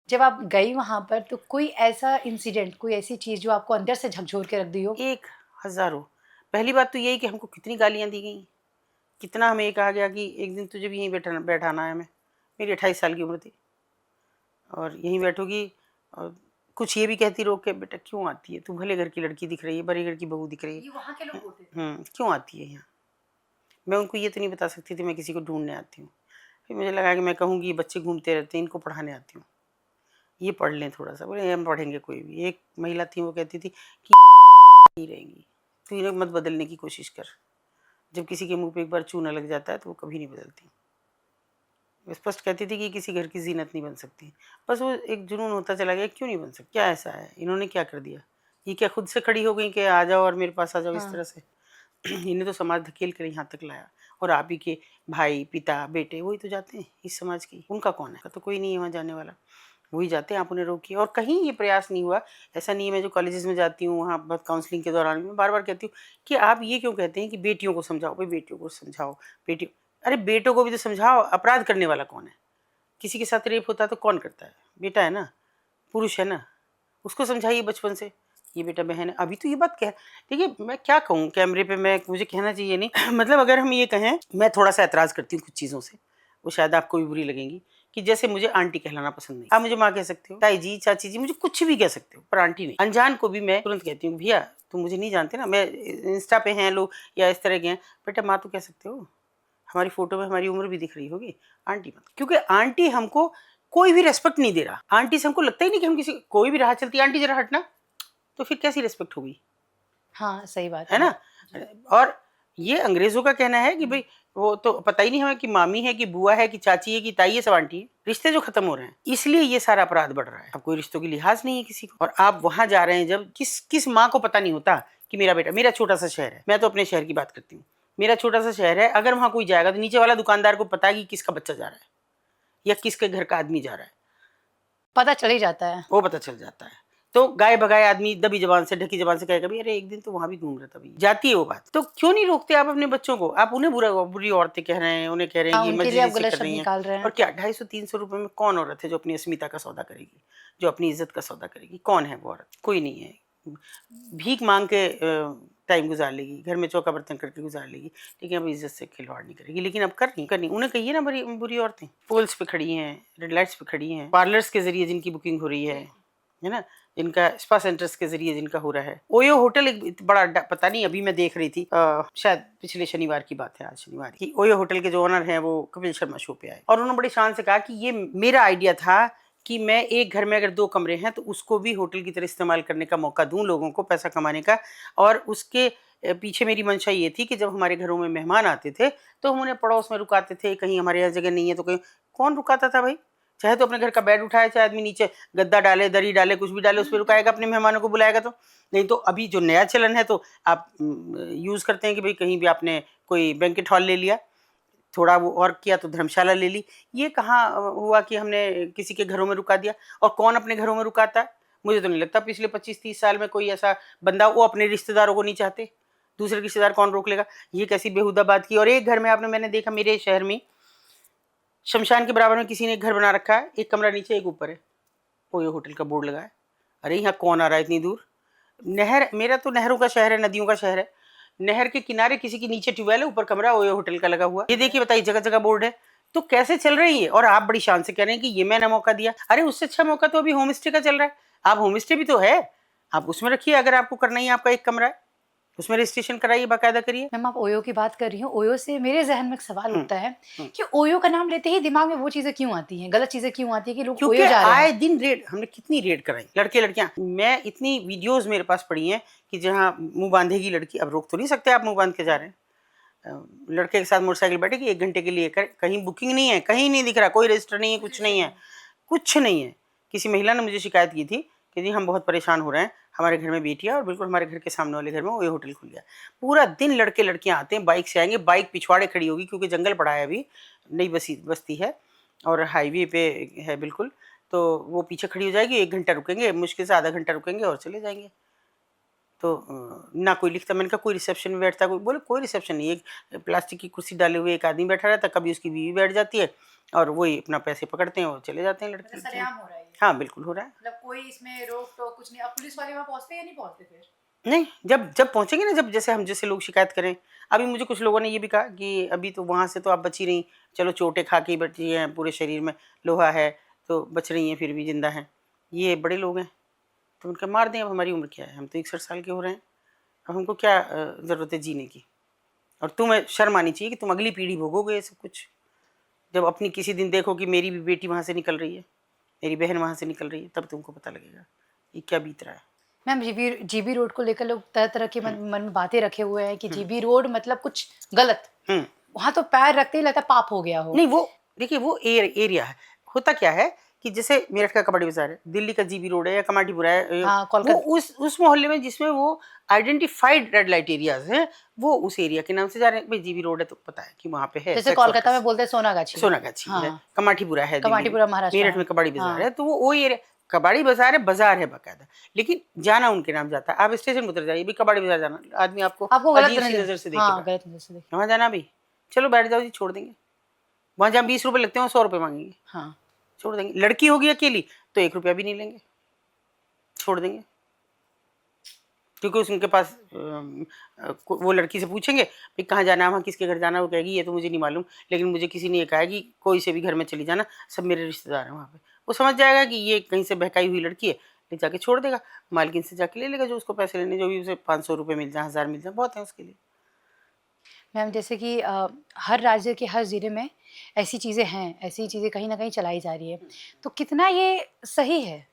जब आप गई वहाँ पर तो कोई ऐसा इंसिडेंट, कोई ऐसी चीज़ जो आपको अंदर से झकझोर के रख दी हो? एक हज़ारों। पहली बात तो यही कि हमको कितनी गालियाँ दी गई, कितना हमें ये कहा गया कि एक दिन तुझे भी यहीं बैठाना है हमें। मेरी 28 साल की उम्र थी और यहीं बैठोगी। और कुछ ये भी कहती रोक के, बेटा क्यों आती है, तू भले घर की लड़की दिख रही है, बड़े घर की बहू दिख रही है, ये वहाँ के लोग बोलते थे? क्यों आती है यहाँ। मैं उनको ये तो नहीं बता सकती थी मैं किसी को ढूंढने आती हूँ। फिर मुझे लगा कि मैं कहूँगी ये बच्चे घूमते रहते हैं, इनको पढ़ाने आती हूँ, ये पढ़ लें थोड़ा सा। बोले हम पढ़ेंगे कोई भी। एक महिला थी वो कहती थी कि नहीं रहेंगी, तो इन्हें मत बदलने की कोशिश कर। जब किसी के मुंह पे एक बार चूना लग जाता है तो वो कभी नहीं बदलती। वो स्पष्ट कहती थी कि किसी घर की जीनत नहीं बन सकती। बस वो एक जुनून होता चला गया, क्यों नहीं बन सकती, क्या ऐसा है, इन्होंने क्या कर दिया, ये क्या खुद से खड़ी हो गई कि आ जाओ और मेरे पास आ जाओ इस हाँ। तरह से। इन्हें तो समाज धकेल कर यहाँ तक लाया। और आप ही के भाई पिता बेटे वही तो जाते हैं इस समाज की, उनका कौन है, तो कोई नहीं है वहाँ जाने वाला, वही जाते हैं, आप उन्हें रोकिए। और कहीं ये प्रयास नहीं हुआ। ऐसा नहीं है, मैं जो कॉलेजेस में जाती हूँ वहाँ बस काउंसलिंग के दौरान मैं बार बार कहती हूँ कि आप ये क्यों कहते हैं कि बेटियों को समझाओ, भाई बेटियों को समझाओ, बेटी, अरे बेटों को भी तो समझाओ। अपराध करने वाला कौन है, किसी के साथ रेप होता है तो कौन करता है, बेटा है ना, पुरुष है ना, उसको समझाइए बचपन से, ये बेटा बहन है। अभी तो ये बात कह, देखिए मैं क्या कहूँ कैमरे पे, मैं मुझे कहना चाहिए नहीं मतलब अगर हम ये कहें, मैं थोड़ा सा एतराज़ करती हूँ कुछ चीज़ों से, वो शायद आपको भी बुरी लगेंगी। कि जैसे मुझे आंटी कहलाना पसंद नहीं, आप मुझे माँ कह सकते हो, ताई जी चाची जी, मुझे कुछ भी कह सकते हो, पर आंटी नहीं। अनजान को भी मैं तुरंत कहती हूँ भैया तुम मुझे नहीं जानते ना, मैं इंस्टा पे हैं लोग या इस तरह के हैं, बेटा माँ तो कह सकते हो, हमारी फोटो में हमारी उम्र भी दिख रही होगी, आंटी मत। क्योंकि आंटी हमको कोई भी रेस्पेक्ट नहीं दे रहा। आंटी से हमको लगता ही नहीं कि हम किसी, कोई भी राह चलती आंटी जरा हटना, तो फिर कैसी रिस्पेक्ट होगी, हाँ, सही बात है है। ना। और ये अंग्रेजों का कहना है कि भाई वो तो पता ही नहीं हमें कि मामी है कि बुआ है कि चाची है कि ताई है, सब आंटी है। रिश्ते जो खत्म हो रहे हैं, इसलिए ये सारा अपराध बढ़ रहा है। अब कोई रिश्तों की लिहाज नहीं है किसी को। और आप वहां जा रहे हैं जब किस किस माँ को पता नहीं होता कि मेरा बेटा, मेरा छोटा सा शहर है, मैं तो अपने शहर की बात करती हूँ, मेरा छोटा सा शहर है, अगर वहां कोई जाएगा तो नीचे वाला दुकानदार को पता है कि किसका बच्चा जा रहा है या किसके घर का आदमी जा रहा है, पता चल ही जाता है। वो पता चल जाता है। तो गाय भगाए आदमी दबी जबान से ढकी जबान से कहेगा भी अरे एक दिन तो वहां भी घूम रहा था, भाई जाती है वो बात। तो क्यों नहीं रोकते आप अपने बच्चों को, आप उन्हें बुरी औरतें कह रहे हैं, उन्हें कह रहे हैं हाँ, कि उनके लिए आप मजलिसें गलत कर शब्द रही हैं। निकाल रहे और हैं। क्या 250-300 रुपए में कौन औरत है जो अपनी अस्मिता का सौदा करेगी, जो अपनी इज्जत का सौदा करेगी, कौन है वो औरत, कोई नहीं है। भीख मांग के टाइम गुजार लेगी, घर में चौका बर्तन करके गुजार लेगी, लेकिन अब इज्जत से खिलवाड़ नहीं करेगी। लेकिन अब करनी उन्हें कहिए ना, बुरी बुरी औरतें पोल्स पे खड़ी हैं, रेड लाइट्स पे खड़ी हैं, पार्लर्स के जरिए जिनकी बुकिंग हो रही है ना, जिनका स्पा सेंटर्स के जरिए जिनका हो रहा है। ओयो होटल एक बड़ा अड्डा, पता नहीं अभी मैं देख रही थी शायद पिछले शनिवार की बात है, आज शनिवार की, ओयो होटल के जो ओनर हैं वो कपिल शर्मा शो पे आए और उन्होंने बड़ी शान से कहा कि ये मेरा आइडिया था कि मैं एक घर में अगर 2 कमरे हैं तो उसको भी होटल की तरह इस्तेमाल करने का मौका दूं लोगों को, पैसा कमाने का। और उसके पीछे मेरी मंशा ये थी कि जब हमारे घरों में मेहमान आते थे तो हम उन्हें पड़ोस में रुकाते थे, कहीं हमारे यहाँ जगह नहीं है तो कहीं, कौन रुकाता था भाई, चाहे तो अपने घर का बेड उठाए, चाहे आदमी नीचे गद्दा डाले, दरी डाले, कुछ भी डाले, उस पर रुकाएगा, अपने मेहमानों को बुलाएगा। तो नहीं तो अभी जो नया चलन है तो आप यूज़ करते हैं कि भाई कहीं भी आपने कोई बैंकेट हॉल ले लिया, थोड़ा वो और किया तो धर्मशाला ले ली। ये कहाँ हुआ कि हमने किसी के घरों में रुका दिया। और कौन अपने घरों में रुकाता है, मुझे तो नहीं लगता पिछले 25-30 साल में कोई ऐसा बंदा, वो अपने रिश्तेदारों को नहीं चाहते, दूसरे रिश्तेदार कौन रोक लेगा। ये कैसी बेहुदा बात की। और एक घर में आपने, मैंने देखा मेरे शहर में शमशान के बराबर में किसी ने एक घर बना रखा है, एक कमरा नीचे एक ऊपर है, ओयो होटल का बोर्ड लगा है। अरे यहाँ कौन आ रहा है इतनी दूर, नहर, मेरा तो नहरों का शहर है, नदियों का शहर है, नहर के किनारे किसी के नीचे ट्यूबवेल है, ऊपर कमरा ओयो होटल का लगा हुआ, ये देखिए बताइए, जगह जगह बोर्ड है। तो कैसे चल रही है। और आप बड़ी शान से कह रहे हैं कि ये मैंने मौका दिया। अरे उससे अच्छा मौका तो अभी होम स्टे का चल रहा है, आप होम स्टे भी तो है, आप उसमें रखिए, अगर आपको करना ही आपका एक कमरा है उसमें रजिस्ट्रेशन कराइए, बाकायदा करिए। मैम, आप ओयो की बात कर रही हो, ओयो से मेरे ज़हन में एक सवाल हम्म, उठता है हम्म। कि ओयो का नाम लेते ही दिमाग में वो चीज़ें क्यों आती हैं, गलत चीज़ें क्यों आती हैं कि लोग क्योंकि ओयो जा रहे आए हैं? दिन रेड, हमने कितनी रेड कराई, लड़के लड़कियां, मैं इतनी वीडियोस मेरे पास पड़ी हैं कि जहाँ मुंह बांधेगी लड़की, अब रोक तो नहीं सकते आप, मुंह बांध के जा रहे हैं, लड़के के साथ मोटरसाइकिल बैठेगी 1 घंटे के लिए, कहीं बुकिंग नहीं है, कहीं नहीं दिख रहा, कोई रजिस्टर नहीं है, कुछ नहीं है, कुछ नहीं है। किसी महिला ने मुझे शिकायत की थी कि जी हम बहुत परेशान हो रहे हैं, हमारे घर में बेटी है और बिल्कुल हमारे घर के सामने वाले घर में वही होटल खुल गया। पूरा दिन लड़के लड़कियां आते हैं, बाइक से आएंगे, बाइक पिछवाड़े खड़ी होगी क्योंकि जंगल पड़ा है, अभी नई बस्ती है और हाईवे पे है बिल्कुल। तो वो पीछे खड़ी हो जाएगी, 1 घंटा रुकेंगे, मुश्किल से आधा घंटा रुकेंगे और चले जाएंगे। तो ना कोई लिखता, मैंने कहा कोई रिसेप्शन में बैठता, कोई बोले कोई रिसेप्शन नहीं, एक प्लास्टिक की कुर्सी डाले हुए एक आदमी बैठा रहता, कभी उसकी बीवी बैठ जाती है और वही अपना पैसे पकड़ते हैं और चले जाते हैं लड़के। सरेआम हो रहा है ये। हाँ बिल्कुल हो रहा है। मतलब कोई इसमें रोक टोक कुछ नहीं। अब पुलिस वाले वहाँ पहुँचते हैं या नहीं पहुँचते फिर? नहीं, जब जब पहुंचेंगे ना, जब जैसे हम जैसे लोग शिकायत करें। अभी मुझे कुछ लोगों ने ये भी कहा कि अभी तो वहां से तो आप बची रही, चलो चोटें खा के ही बची हैं, पूरे शरीर में लोहा है तो बच रही हैं, फिर भी जिंदा हैं, ये बड़े लोग हैं। तो उनका मार दें, अब हमारी उम्र क्या है, हम तो 61 साल के हो रहे हैं, अब हमको क्या ज़रूरत है जीने की। और तुम्हें शर्म आनी चाहिए कि तुम अगली पीढ़ी भोगोगे ये सब कुछ। जब अपनी किसी दिन देखो कि मेरी भी बेटी वहाँ से निकल रही है, मेरी बहन वहाँ से निकल रही है, तब तुमको पता लगेगा ये क्या बीत रहा है। मैम, जीबी रोड को लेकर लोग तरह तरह के मन में बातें रखे हुए हैं कि जीबी रोड मतलब कुछ गलत, वहां तो पैर रखते ही लगता है पाप हो गया हो। नहीं, वो देखिए वो एरिया है। होता क्या है कि जैसे मेरठ का कबाड़ी बाजार है, दिल्ली का जीबी रोड है या कमाटीपुरा है, हाँ, वो उस मोहल्ले में जिसमें वो आइडेंटिफाइड रेड लाइट एरियाज हैं, वो उस एरिया के नाम से जा रहे हैं। भाई जीबी रोड है तो पता है कि वहाँ पे है, जैसे कोलकाता में बोलते हैं सोनागाछी, सोनागाछी है, कमाटीपुरा है, कमाटीपुरा महाराष्ट्र, मेरठ में कबाड़ी बाजार है, तो वो एरिया कबाड़ी बाजार है, बाजार है बाकायदा, लेकिन जाना उनके नाम जाता है। आप स्टेशन उतर जाइए, भी कबाड़ी बाजार जाना, आदमी आपको अजीब सी नजर से देखेगा, वहाँ जाना भी चलो बैठ जाओ जी, छोड़ देंगे। वहाँ जहाँ 20 रुपए लगते हैं 100 रुपए मांगेंगे, हाँ छोड़ देंगे। लड़की होगी अकेली तो 1 रुपया भी नहीं लेंगे, छोड़ देंगे। क्योंकि उनके पास वो लड़की से पूछेंगे भाई कहाँ जाना है, वहाँ किसके घर जाना है, वो कहेगी ये तो मुझे नहीं मालूम, लेकिन मुझे किसी ने ये कहा कि कोई से भी घर में चली जाना, सब मेरे रिश्तेदार हैं वहाँ पे। वो समझ जाएगा कि ये कहीं से बहकाई हुई लड़की है, ले जाके छोड़ देगा, मालकिन से जाके ले लेगा जो उसको पैसे लेने, जो भी उसे 500 रुपये मिल जाए, 1000 मिल जाए, बहुत है उसके लिए। मैम, जैसे कि हर राज्य के हर ज़िले में ऐसी चीज़ें हैं, ऐसी चीज़ें कहीं ना कहीं चलाई जा रही है, तो कितना ये सही है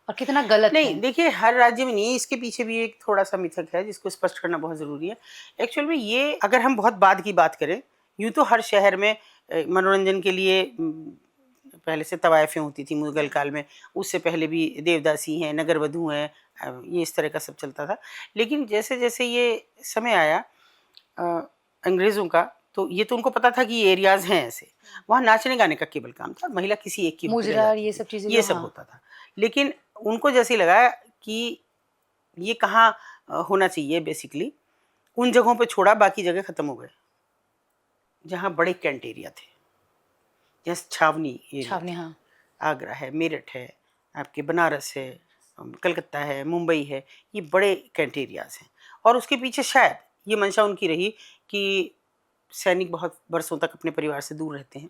और कितना गलत नहीं है? देखिए, हर राज्य में नहीं है, इसके पीछे भी एक थोड़ा सा मिथक है जिसको स्पष्ट करना बहुत ज़रूरी है। एक्चुअल में ये अगर हम बहुत बाद की बात करें, यूँ तो हर शहर में मनोरंजन के लिए पहले से तवायफ़ें होती थी मुग़ल काल में, उससे पहले भी देवदासी हैं, नगर वधू हैं, ये इस तरह का सब चलता था। लेकिन जैसे जैसे ये समय आया अंग्रेज़ों का, तो ये तो उनको पता था कि ये एरियाज़ हैं ऐसे, वहाँ नाचने गाने का केवल काम था, महिला किसी एक की होकर रह मुजरा और जाती ये थी, सब चीज़ें ये जो, सब हाँ, होता था। लेकिन उनको जैसे लगा कि ये कहाँ होना चाहिए, बेसिकली उन जगहों पे छोड़ा, बाकी जगह ख़त्म हो गए जहाँ बड़े कैंट एरिया थे, जैसे छावनी एरिया, हाँ, आगरा है, मेरठ है, आपके बनारस है, कलकत्ता है, मुंबई है, ये बड़े कैंट एरियाज़ हैं। और उसके पीछे शायद ये मंशा उनकी रही कि सैनिक बहुत बरसों तक अपने परिवार से दूर रहते हैं,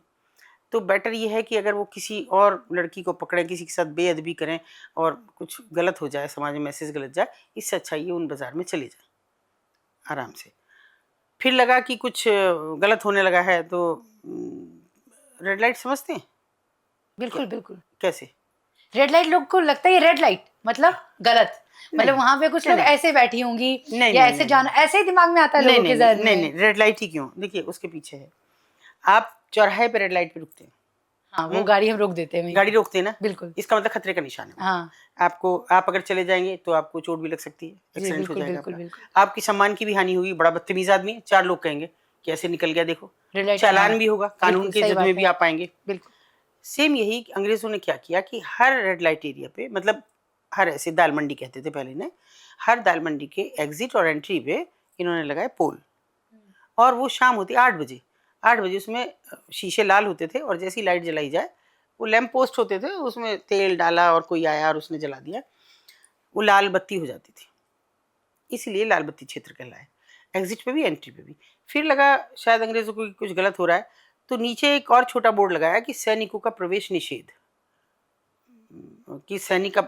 तो बेटर ये है कि अगर वो किसी और लड़की को पकड़ें, किसी के साथ बेअदबी करें और कुछ गलत हो जाए, समाज में मैसेज गलत जाए, इससे अच्छा ये उन बाज़ार में चले जाए आराम से। फिर लगा कि कुछ गलत होने लगा है तो रेड लाइट समझते हैं? बिल्कुल बिल्कुल। कैसे? रेड लाइट लोग को लगता है ये रेड लाइट मतलब गलत, मतलब वहां पे कुछ लोग ऐसे बैठी होंगी या ऐसे जाना, ऐसे ही दिमाग में आता है लोगों के ज़हन में। नहीं, रेड लाइट ही क्यों, देखिए उसके पीछे है, आप चौराहे पे रेड लाइट पे रुकते हैं, हाँ, वो गाड़ी हम रोक देते हैं, गाड़ी रोकते हैं ना, बिल्कुल, इसका मतलब खतरे का निशान है। हाँ, आप अगर चले जाएंगे तो आपको चोट भी लग सकती है, एक्सीडेंट हो जाएगा आपका, आपकी सम्मान की भी हानि होगी, बड़ा बदतमीज आदमी है, 4 लोग कहेंगे कि ऐसे निकल गया देखो, चालान भी होगा, कानून के जद में भी आप पाएंगे। बिल्कुल। सेम यही अंग्रेजों ने क्या किया कि हर रेड लाइट एरिया पे, मतलब हर ऐसे दाल मंडी कहते थे पहले ने, हर दाल मंडी के एग्जिट और एंट्री पे इन्होंने लगाए पोल, और वो शाम होती 8 बजे उसमें शीशे लाल होते थे, और जैसी लाइट जलाई जाए, वो लैंप पोस्ट होते थे, उसमें तेल डाला और कोई आया और उसने जला दिया, वो लाल बत्ती हो जाती थी, इसलिए लाल बत्ती क्षेत्र कहलाए, एग्जिट पे भी एंट्री पे भी। फिर लगा शायद अंग्रेजों को कुछ गलत हो रहा है, तो नीचे एक और छोटा बोर्ड लगाया कि सैनिकों का प्रवेश निषेध, कि सैनिक का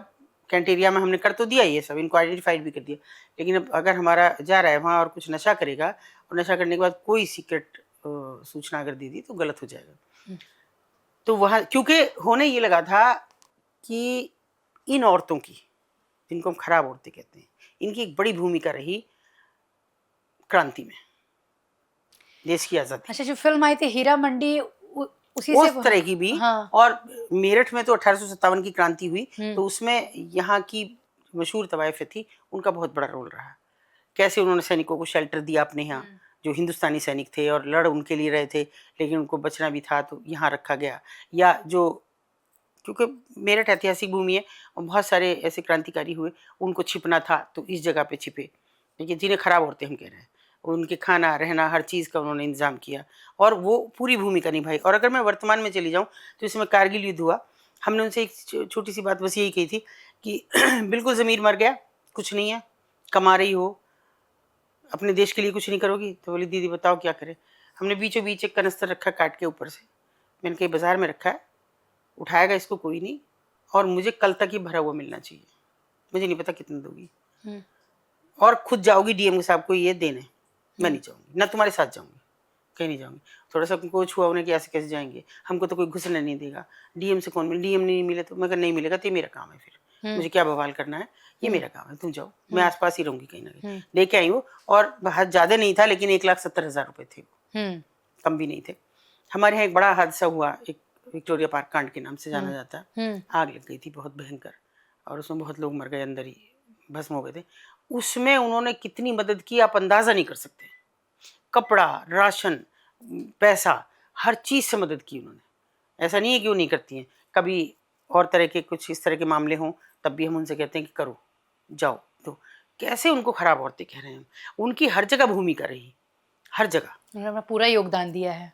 कैंट एरिया में हमने कर तो दिया ये सब, इनको आइडेंटिफाइड भी कर दिया, लेकिन अब अगर हमारा जा रहा है वहाँ और कुछ नशा करेगा, और नशा करने के बाद कोई सीक्रेट सूचना अगर दे दी तो गलत हो जाएगा। तो वहाँ क्योंकि होने ये लगा था कि इन औरतों की, जिनको हम खराब औरतें कहते हैं, इनकी एक बड़ी भूमिका रही क्रांति में, देश की आज़ादी। अच्छा, जो फिल्म आई थी हीरा मंडी, उसी उस से तरह की भी, हाँ, और मेरठ में तो 1857 की क्रांति हुई, तो उसमें यहाँ की मशहूर तवायफें थी, उनका बहुत बड़ा रोल रहा। कैसे उन्होंने सैनिकों को शेल्टर दिया अपने यहाँ, जो हिंदुस्तानी सैनिक थे और लड़ उनके लिए रहे थे, लेकिन उनको बचना भी था तो यहाँ रखा गया। या जो, क्योंकि मेरठ ऐतिहासिक भूमि है और बहुत सारे ऐसे क्रांतिकारी हुए, उनको छिपना था तो इस जगह पे छिपे, लेकिन जिन्हें खराब औरतें हम कह रहे हैं, उनके खाना रहना हर चीज़ का उन्होंने इंतजाम किया और वो पूरी भूमिका निभाई। और अगर मैं वर्तमान में चली जाऊँ तो इसमें कारगिल युद्ध हुआ, हमने उनसे एक छोटी सी बात बस यही कही थी कि बिल्कुल ज़मीर मर गया, कुछ नहीं है, कमा रही हो, अपने देश के लिए कुछ नहीं करोगी? तो बोली दीदी बताओ क्या करें। हमने बीचों बीच एक कनस्तर रखा काट के ऊपर से, मैंने कही बाज़ार में रखा है, उठाएगा इसको कोई नहीं, और मुझे कल तक ही भरा हुआ मिलना चाहिए, मुझे नहीं पता कितना दोगी, और खुद जाओगी डीएम साहब को ये देने, मैं नहीं जाऊँगी, ना तुम्हारे साथ जाऊँगी, कहीं नहीं जाऊँगी। थोड़ा सा उनको छुआ उन्हें कि ऐसे कैसे जाएंगे, हमको तो कोई घुसने नहीं देगा, डीएम से कौन मिले, डीएम नहीं मिले तो मैं कहा नहीं मिलेगा तो ये मेरा काम है, फिर मुझे क्या बवाल करना है, ये मेरा काम है, तुम जाओ, मैं आसपास ही रहूंगी कहीं ना कहीं। लेके आई वो, और बहुत ज़्यादा नहीं था, लेकिन 1,70,000 रुपये थे, कम भी नहीं थे। हमारे यहाँ एक बड़ा हादसा हुआ, एक विक्टोरिया पार्क कांड के नाम से जाना जाता है, आग लग गई थी बहुत भयंकर, और उसमें बहुत लोग मर गए, अंदर ही भस्म हो गए थे। उसमें उन्होंने कितनी मदद की आप अंदाज़ा नहीं कर सकते, कपड़ा, राशन, पैसा, हर चीज़ से मदद की उन्होंने। ऐसा नहीं है कि वो नहीं करती हैं, कभी और तरह के कुछ इस तरह के मामले हों तब भी हम उनसे कहते हैं कि करो, जाओ। तो कैसे उनको खराब औरतें कह रहे हैं, उनकी हर जगह भूमिका रही, हर जगह। उन्होंने अपना पूरा योगदान दिया है।